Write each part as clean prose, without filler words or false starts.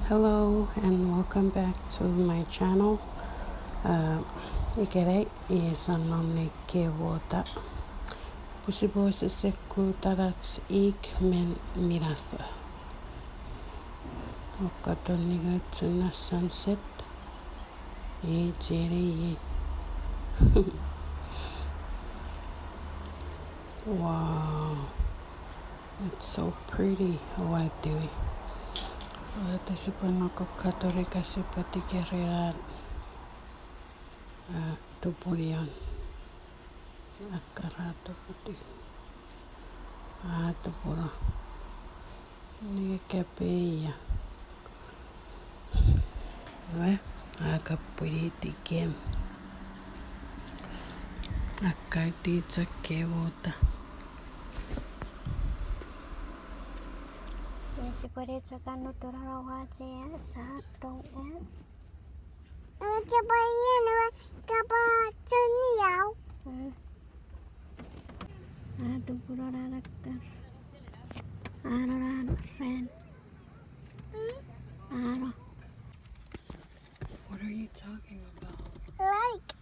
Hello and welcome back to my channel. Ikere isanonni kevuota. Pusivuosissa kuutarats ik men mirafö. Okkaton nigatsunna sunset. Ei jeri. Wow, it's so pretty. What do we? Tässä panoko katorikasi patikeriaan tupurion akkarato puti tupuro ni käpiä ve aika piditikem akkaiti kevuota. Siparitsa kannuturauhaaseen saattoon. Coba ini coba ceniau. Ada pura rakar. Ada ren. Ada. What are you talking about? Like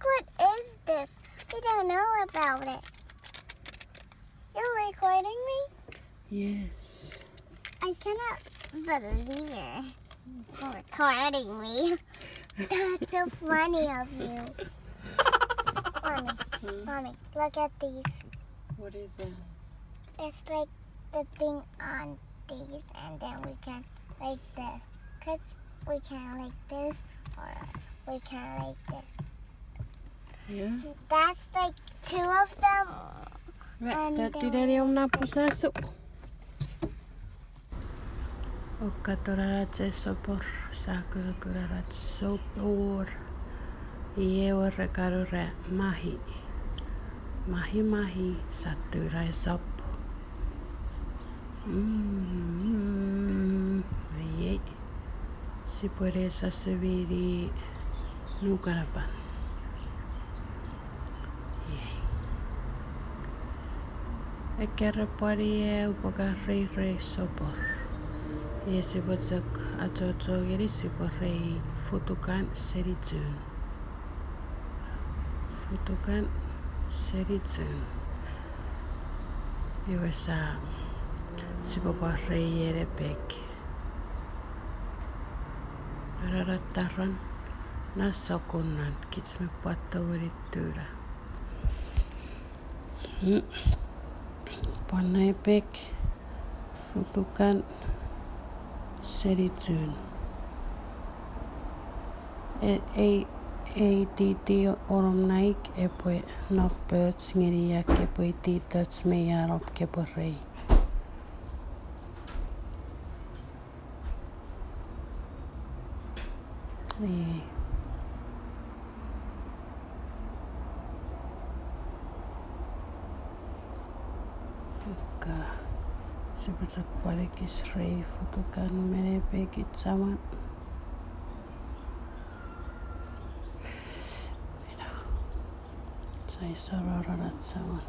what is this? We don't know about it. You're recording me? Yes. I cannot believe it. You're recording me. That's so funny of you. Mommy, look at these. What is that? It's like the thing on these, and then we can like this. Cause we can like this, or we can like this. Yeah. That's like two of them. Täti dari on napusasu. Okkatorarat sopor sakurukurarat sopor. Ieorre karure mahi. Mahi saturai soppo. Ai. Si puede subir nukarapan. Ekere pari upakarri re sopor. Yesi botsak atotogeri siporrei futukan seritsun. Futukan seritsun. Iwasa sipoparrei erepek. Rarattaran nassakunnan kitsme pattaurittyra. Pannaipek futukan seritsun. Ei titi orom naik epue noppöts ngiriä kepui tiitats meidän opkeporrei. Ei. Kara. Sepätsak palikis rei futukan menee pekit saman. Mitä? Sai sororarat saman.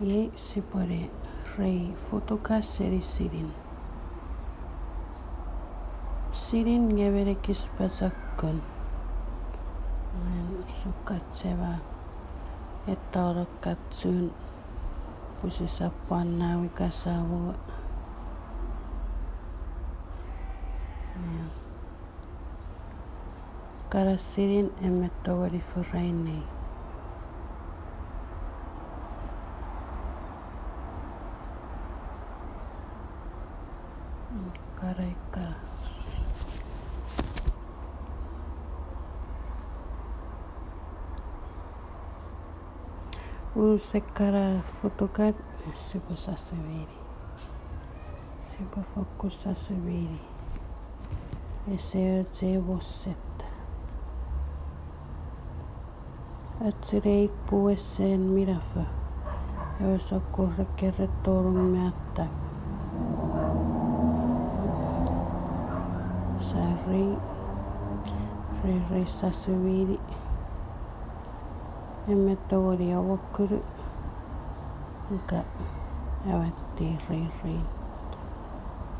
Ei sipore rei futukas seri sirin. Sirin geverekis pasakkon. Sukatseva, että odokatsuun pusissa pannaa vikasavua. Karasirin emme togori furrainei. Kara. Sekara fotokat sipo saseviri. Sipo fokus saseviri. Ese vosset. Atsureik puesseen mirafö. Jos okkurre kerretorun mättä. Sarri. Rei saseviri. emme tori awakuru ka awatti riri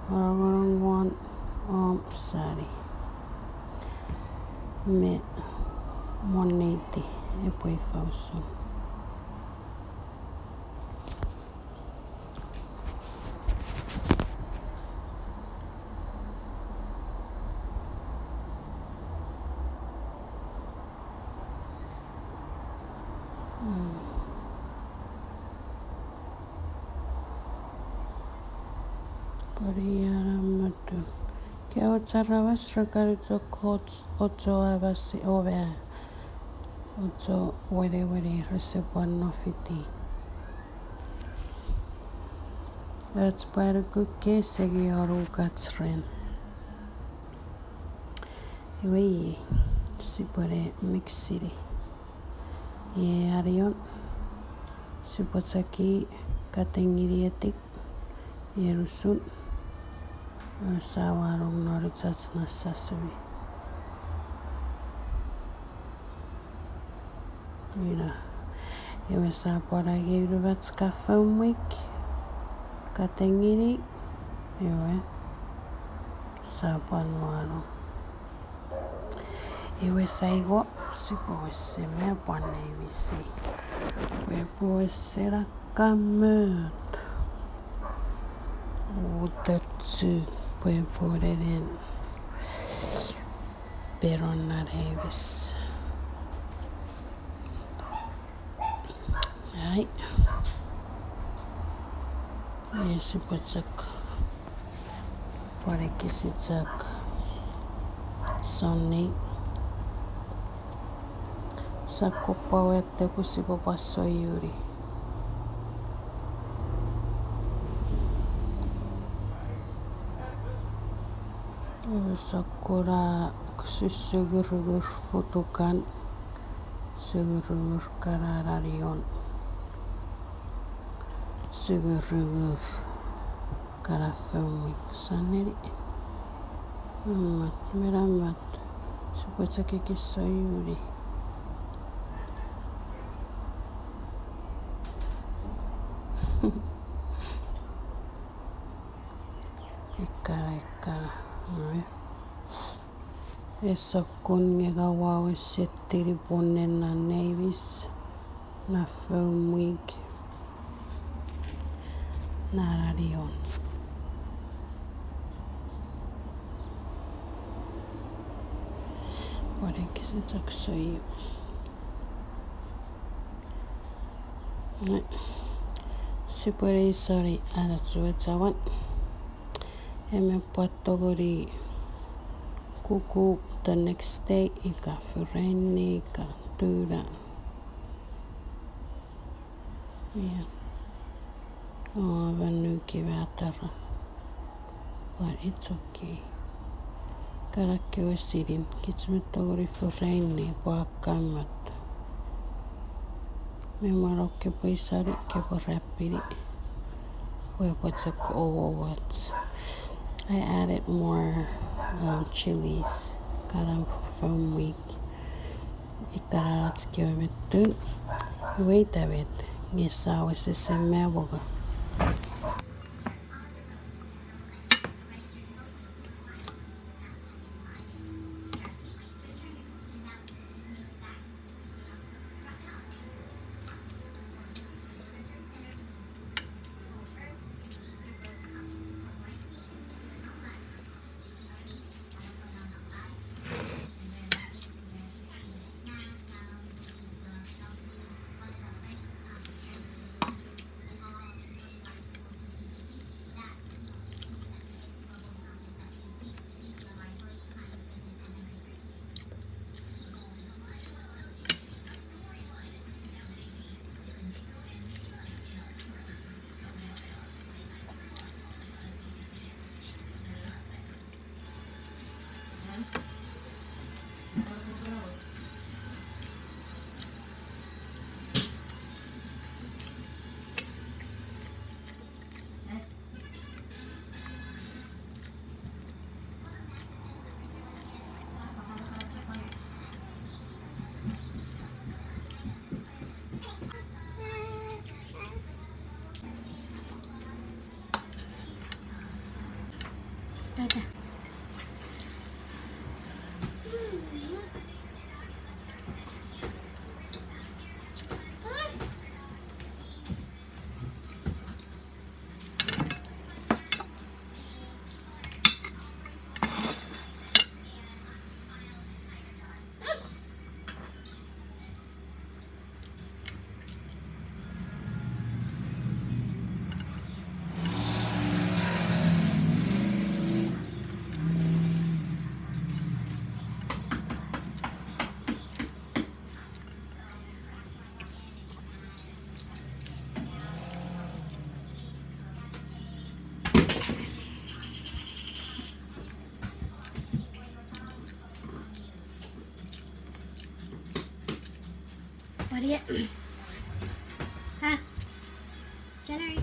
orang sari me moneiti e poi fauso Pariaramatu. Ke o taravas rakaruto kots oto avasi ovea. Oto were resebuan nofiti. Ats parakuke segi oru katsren. Iwi sipore mixiri. Ye arion. Sipotsaki katengirietik. Yerusun. Sawarong noritsats nasasui. Mira, iwe sapora geiruvats kafamwik. Katengiri. Iwe sapanuaro. Iwe saigo sipoesse me panevisi. Iwe poessera kamöt. Utatsu. Puoi porre peronarevis. Ai. Esi potsak. Pare kisitsak. Sonni. Sakopauette pusipo passoiuri. Sakura sugur futukan sugur karararion sugur karafumi saneri meramat supacake kisoyuri ikara Essa kunniga wow settiri ponnen na nevis na filmwig na radion. Pare kisitsak soyu. Sipore sorry adatsuetsawan. Emme pattogori kuku the next day ika fureni ika tuda. Yeah. Oh, vanuki vätara. But it's okay. Karakki oisirin. Kitsmettogori fureni paakkaimmat. Memarokke poisari kepo räppiri. Puepotsak ovovats. I added more chilies. Karam from week. Ikararatski oimettun. Weitävet. Niissä olisi se mevoga. Ha? January.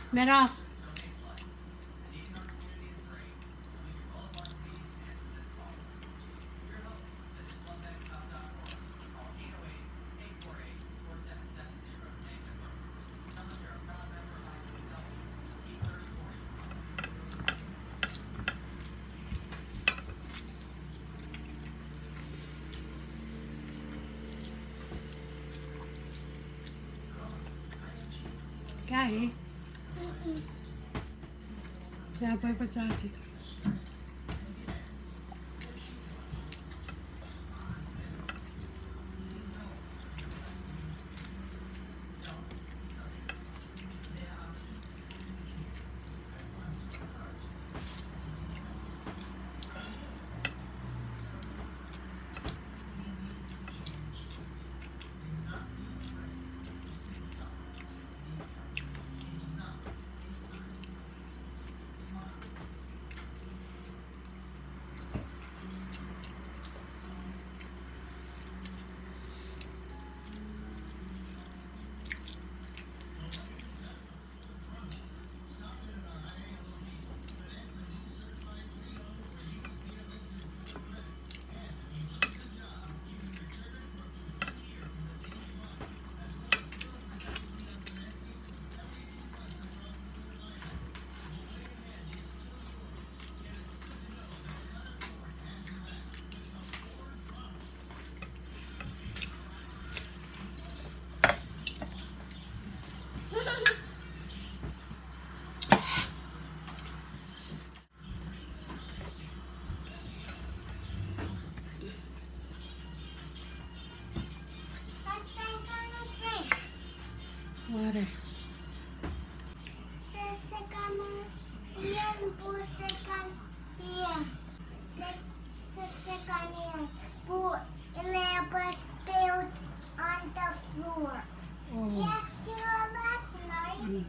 Meros. Kagi. Siapa yang pecah cik? Water. Spilled on the floor. Oh. Yes, to a lesson, right?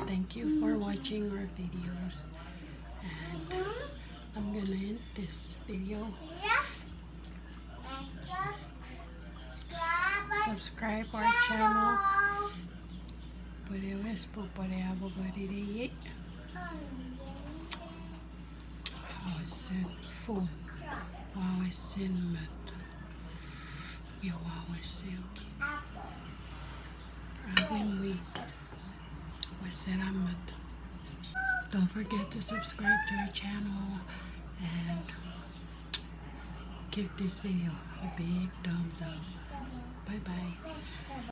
Thank you for watching our videos, and I'm gonna end this video. Subscribe our channel. Pare-wes po pare-abo bari-de-ye. Wawasin phone. Wawasin mat. Yawawasin. Awin week. Wasalamat. Don't forget to subscribe to our channel and give this video a big thumbs up. Bye bye.